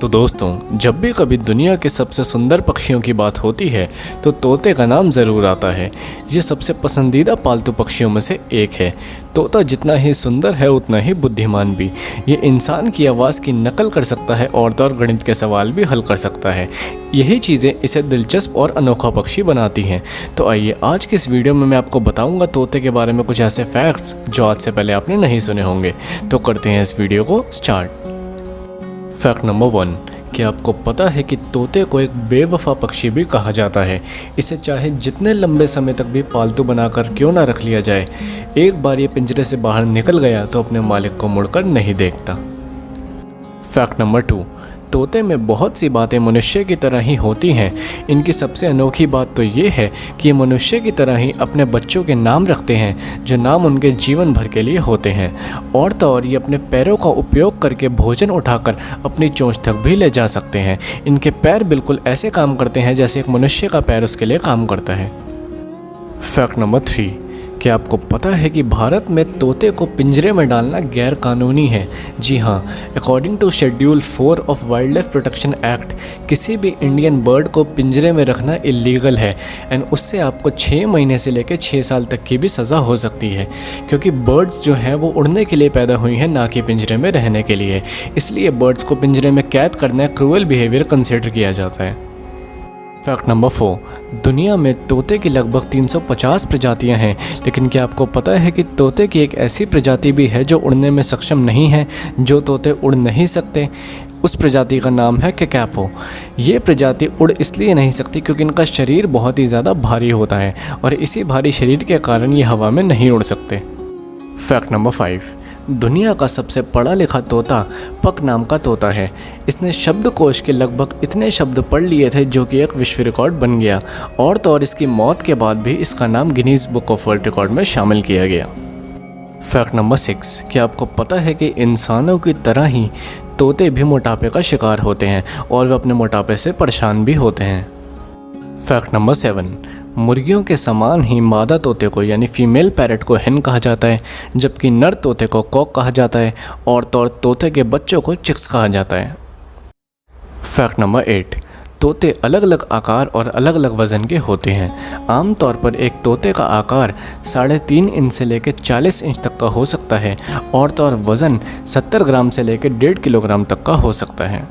तो दोस्तों, जब भी कभी दुनिया के सबसे सुंदर पक्षियों की बात होती है तो तोते का नाम ज़रूर आता है। ये सबसे पसंदीदा पालतू पक्षियों में से एक है। तोता जितना ही सुंदर है उतना ही बुद्धिमान भी। ये इंसान की आवाज़ की नकल कर सकता है और तो और गणित के सवाल भी हल कर सकता है। यही चीज़ें इसे दिलचस्प और अनोखा पक्षी बनाती हैं। तो आइए आज की इस वीडियो में मैं आपको बताऊंगा तोते के बारे में कुछ ऐसे फैक्ट्स जो आज से पहले आपने नहीं सुने होंगे। तो करते हैं इस वीडियो को स्टार्ट। फैक्ट नंबर 1, क्या आपको पता है कि तोते को एक बेवफा पक्षी भी कहा जाता है। इसे चाहे जितने लंबे समय तक भी पालतू बनाकर क्यों ना रख लिया जाए, एक बार ये पिंजरे से बाहर निकल गया तो अपने मालिक को मुड़कर नहीं देखता। फैक्ट नंबर 2, तोते में बहुत सी बातें मनुष्य की तरह ही होती हैं। इनकी सबसे अनोखी बात तो ये है कि ये मनुष्य की तरह ही अपने बच्चों के नाम रखते हैं, जो नाम उनके जीवन भर के लिए होते हैं। और तो और ये अपने पैरों का उपयोग करके भोजन उठाकर अपनी चोंच तक भी ले जा सकते हैं। इनके पैर बिल्कुल ऐसे काम करते हैं जैसे एक मनुष्य का पैर उसके लिए काम करता है। फैक्ट नंबर 3, क्या आपको पता है कि भारत में तोते को पिंजरे में डालना गैर कानूनी है। जी हाँ, according to schedule 4 of wildlife protection act किसी भी इंडियन बर्ड को पिंजरे में रखना इलीगल है एंड उससे आपको 6 महीने से लेकर 6 साल तक की भी सज़ा हो सकती है, क्योंकि बर्ड्स जो हैं वो उड़ने के लिए पैदा हुई हैं, ना कि पिंजरे में रहने के लिए। इसलिए बर्ड्स को पिंजरे में कैद करना क्रूअल बिहेवियर कंसिडर किया जाता है। फैक्ट नंबर 4, दुनिया में तोते की लगभग 350 प्रजातियां हैं, लेकिन क्या आपको पता है कि तोते की एक ऐसी प्रजाति भी है जो उड़ने में सक्षम नहीं है, जो तोते उड़ नहीं सकते। उस प्रजाति का नाम है कैकापो। ये प्रजाति उड़ इसलिए नहीं सकती क्योंकि इनका शरीर बहुत ही ज़्यादा भारी होता है और इसी भारी शरीर के कारण ये हवा में नहीं उड़ सकते। फैक्ट नंबर 5, दुनिया का सबसे पढ़ा लिखा तोता पक नाम का तोता है। इसने शब्दकोश के लगभग इतने शब्द पढ़ लिए थे जो कि एक विश्व रिकॉर्ड बन गया, और तो और इसकी मौत के बाद भी इसका नाम Guinness book of world record में शामिल किया गया। फैक्ट नंबर 6, क्या आपको पता है कि इंसानों की तरह ही तोते भी मोटापे का शिकार होते हैं और वे अपने मोटापे से परेशान भी होते हैं। फैक्ट नंबर 7, मुर्गियों के समान ही मादा तोते को यानी फीमेल पैरट को हेन कहा जाता है, जबकि नर तोते को कॉक कहा जाता है और तोते के बच्चों को चिक्स कहा जाता है। फैक्ट नंबर 8, तोते अलग अलग आकार और अलग अलग वज़न के होते हैं। आमतौर पर एक तोते का आकार 3.5 इंच से लेकर 40 इंच तक का हो सकता है और वज़न 70 ग्राम से लेकर 1.5 किलोग्राम तक का हो सकता है।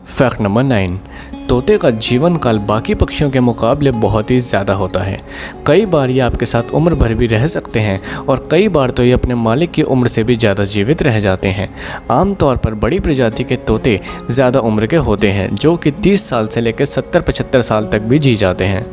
फैक्ट नंबर 9, तोते का जीवन काल बाकी पक्षियों के मुकाबले बहुत ही ज़्यादा होता है। कई बार ये आपके साथ उम्र भर भी रह सकते हैं और कई बार तो ये अपने मालिक की उम्र से भी ज़्यादा जीवित रह जाते हैं। आमतौर पर बड़ी प्रजाति के तोते ज़्यादा उम्र के होते हैं, जो कि 30 साल से लेकर 70-75 साल तक भी जी जाते हैं।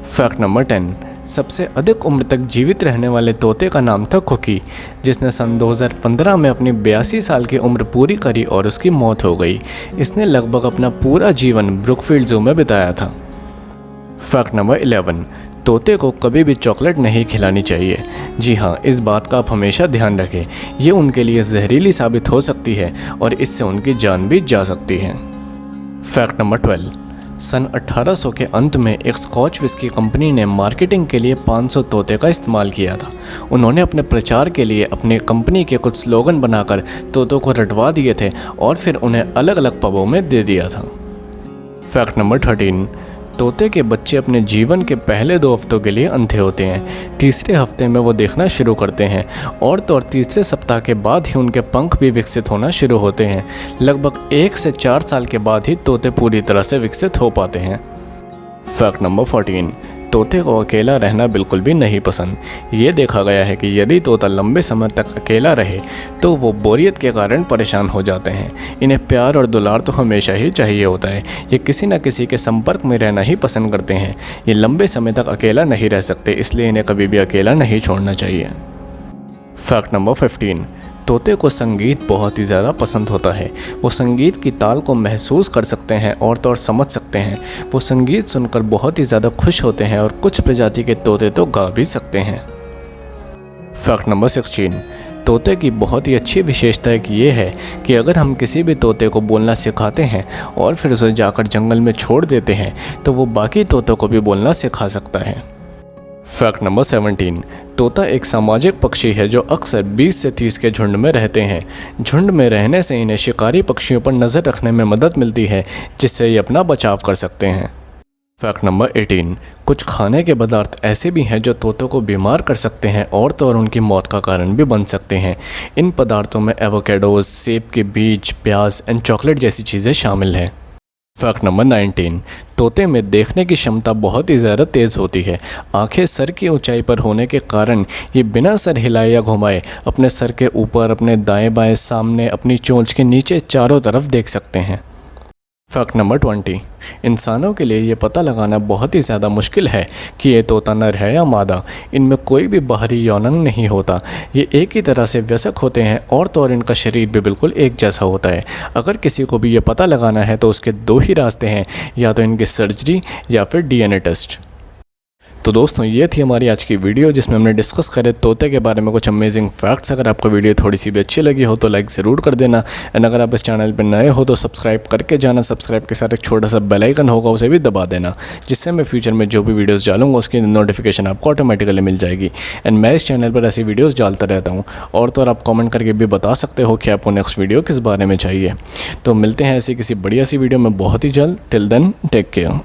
फैक्ट नंबर 10, सबसे अधिक उम्र तक जीवित रहने वाले तोते का नाम था कुकी, जिसने सन 2015 में अपनी 82 साल की उम्र पूरी करी और उसकी मौत हो गई। इसने लगभग अपना पूरा जीवन ब्रुकफील्ड ज़ू में बिताया था। फैक्ट नंबर 11, तोते को कभी भी चॉकलेट नहीं खिलानी चाहिए। जी हाँ, इस बात का आप हमेशा ध्यान रखें। ये उनके लिए जहरीली साबित हो सकती है और इससे उनकी जान भी जा सकती है। फैक्ट नंबर 12, सन 1800 के अंत में एक स्कॉच विस्की कंपनी ने मार्केटिंग के लिए 500 तोते का इस्तेमाल किया था। उन्होंने अपने प्रचार के लिए अपने कंपनी के कुछ स्लोगन बनाकर तोतों को रटवा दिए थे और फिर उन्हें अलग अलग पबों में दे दिया था। फैक्ट नंबर 13, तोते के बच्चे अपने जीवन के पहले 2 हफ्तों के लिए अंधे होते हैं। तीसरे हफ्ते में वो देखना शुरू करते हैं और तीसरे सप्ताह के बाद ही उनके पंख भी विकसित होना शुरू होते हैं। लगभग 1 से 4 साल के बाद ही तोते पूरी तरह से विकसित हो पाते हैं। फैक्ट नंबर 14, तोते को अकेला रहना बिल्कुल भी नहीं पसंद। ये देखा गया है कि यदि तोता लंबे समय तक अकेला रहे तो वो बोरियत के कारण परेशान हो जाते हैं। इन्हें प्यार और दुलार तो हमेशा ही चाहिए होता है। ये किसी न किसी के संपर्क में रहना ही पसंद करते हैं। ये लंबे समय तक अकेला नहीं रह सकते, इसलिए इन्हें कभी भी अकेला नहीं छोड़ना चाहिए। फैक्ट नंबर 15, तोते को संगीत बहुत ही ज़्यादा पसंद होता है। वो संगीत की ताल को महसूस कर सकते हैं और समझ सकते हैं। वो संगीत सुनकर बहुत ही ज़्यादा खुश होते हैं और कुछ प्रजाति के तोते तो गा भी सकते हैं। फैक्ट नंबर 16, तोते की बहुत ही अच्छी विशेषता एक ये है कि अगर हम किसी भी तोते को बोलना सिखाते हैं और फिर उसे जाकर जंगल में छोड़ देते हैं तो वो बाकी तोतों को भी बोलना सिखा सकता है। Fact number 17। तोता एक सामाजिक पक्षी है जो अक्सर 20 से 30 के झुंड में रहते हैं। झुंड में रहने से इन्हें शिकारी पक्षियों पर नज़र रखने में मदद मिलती है, जिससे ये अपना बचाव कर सकते हैं। Fact number 18। कुछ खाने के पदार्थ ऐसे भी हैं जो तोतों को बीमार कर सकते हैं और तो और उनकी मौत का कारण भी बन सकते हैं। इन पदार्थों में एवोकेडोज, सेब के बीज, प्याज एंड चॉकलेट जैसी चीज़ें शामिल हैं। Fact number 19। तोते में देखने की क्षमता बहुत ही ज़्यादा तेज़ होती है। आंखें सर की ऊंचाई पर होने के कारण ये बिना सर हिलाए या घुमाए अपने सर के ऊपर, अपने दाएं बाएं, सामने, अपनी चोंच के नीचे चारों तरफ देख सकते हैं। Fact number 20। इंसानों के लिए ये पता लगाना बहुत ही ज़्यादा मुश्किल है कि ये तोता नर है या मादा। इनमें कोई भी बाहरी यौनांग नहीं होता। ये एक ही तरह से वयस्क होते हैं और तो और इनका शरीर भी बिल्कुल एक जैसा होता है। अगर किसी को भी ये पता लगाना है तो उसके दो ही रास्ते हैं, या तो इनकी सर्जरी या फिर डीएनए टेस्ट। तो दोस्तों, ये थी हमारी आज की वीडियो जिसमें हमने डिस्कस करे तोते के बारे में कुछ अमेजिंग फैक्ट्स। अगर आपको वीडियो थोड़ी सी भी अच्छी लगी हो तो लाइक ज़रूर कर देना। एंड अगर आप इस चैनल पर नए हो तो सब्सक्राइब करके जाना। सब्सक्राइब के साथ एक छोटा सा बेल आइकन होगा, उसे भी दबा देना, जिससे मैं फ्यूचर में जो भी वीडियोज़ डालूंगा उसकी नोटिफिकेशन आपको ऑटोमेटिकली मिल जाएगी। एंड मैं इस चैनल पर ऐसी वीडियोज़ डालता रहता हूँ। और तो और आप कॉमेंट करके भी बता सकते हो कि आपको नेक्स्ट वीडियो किस बारे में चाहिए। तो मिलते हैं ऐसी किसी बढ़िया सी वीडियो में बहुत ही जल्द। Till then, take care.